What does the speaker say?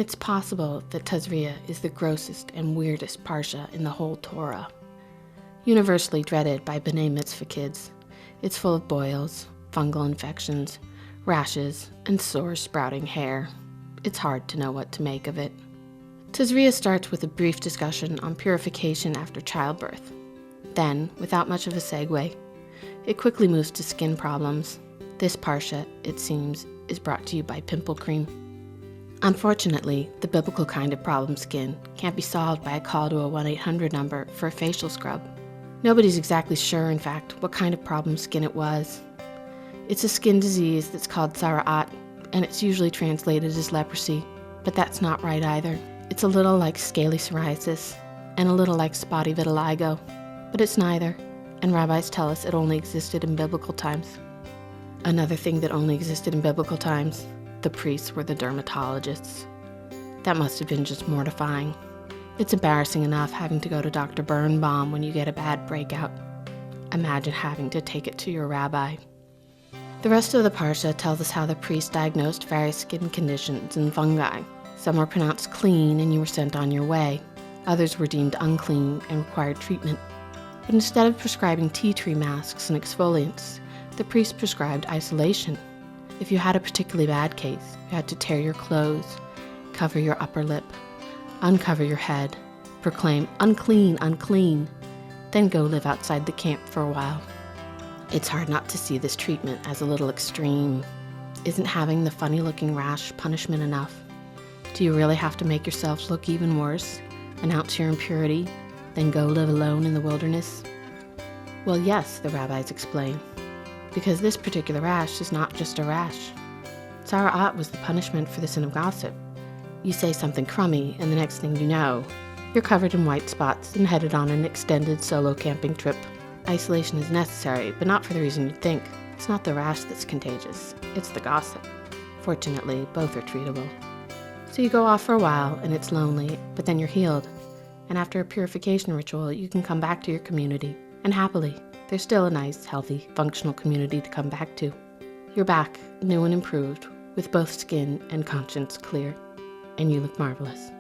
It's possible that TAZRIA is the grossest and weirdest parsha in the whole Torah. Universally dreaded by B'nai Mitzvah kids, it's full of boils, fungal infections, rashes, and sore sprouting hair. It's hard to know what to make of it. TAZRIA starts with a brief discussion on purification after childbirth. Then, without much of a segue, it quickly moves to skin problems. This parsha, it seems, is brought to you by pimple cream. Unfortunately, the biblical kind of problem skin can't be solved by a call to a 1-800 number for a facial scrub. Nobody's exactly sure, in fact, what kind of problem skin it was. It's a skin disease that's called tzara'at, and it's usually translated as leprosy, but that's not right either. It's a little like scaly psoriasis, and a little like spotty vitiligo, but it's neither, and rabbis tell us it only existed in biblical times. Another thing that only existed in biblical times: the priests were the dermatologists. That must have been just mortifying. It's embarrassing enough having to go to Dr. Birnbaum when you get a bad breakout. Imagine having to take it to your rabbi. The rest of the parsha tells us how the priest diagnosed various skin conditions and fungi. Some were pronounced clean and you were sent on your way. Others were deemed unclean and required treatment. But instead of prescribing tea tree masks and exfoliants, the priest prescribed isolation. If you had a particularly bad case, you had to tear your clothes, cover your upper lip, uncover your head, proclaim, "Unclean, unclean," then go live outside the camp for a while. It's hard not to see this treatment as a little extreme. Isn't having the funny-looking rash punishment enough? Do you really have to make yourself look even worse, announce your impurity, then go live alone in the wilderness? Well, yes, the rabbis explain, because this particular rash is not just a rash. Tzara'at was the punishment for the sin of gossip. You say something crummy, and the next thing you know, you're covered in white spots and headed on an extended solo camping trip. Isolation is necessary, but not for the reason you'd think. It's not the rash that's contagious, it's the gossip. Fortunately, both are treatable. So you go off for a while, and it's lonely, but then you're healed. And after a purification ritual, you can come back to your community. And happily, there's still a nice, healthy, functional community to come back to. You're back, new and improved, with both skin and conscience clear. And you look marvelous.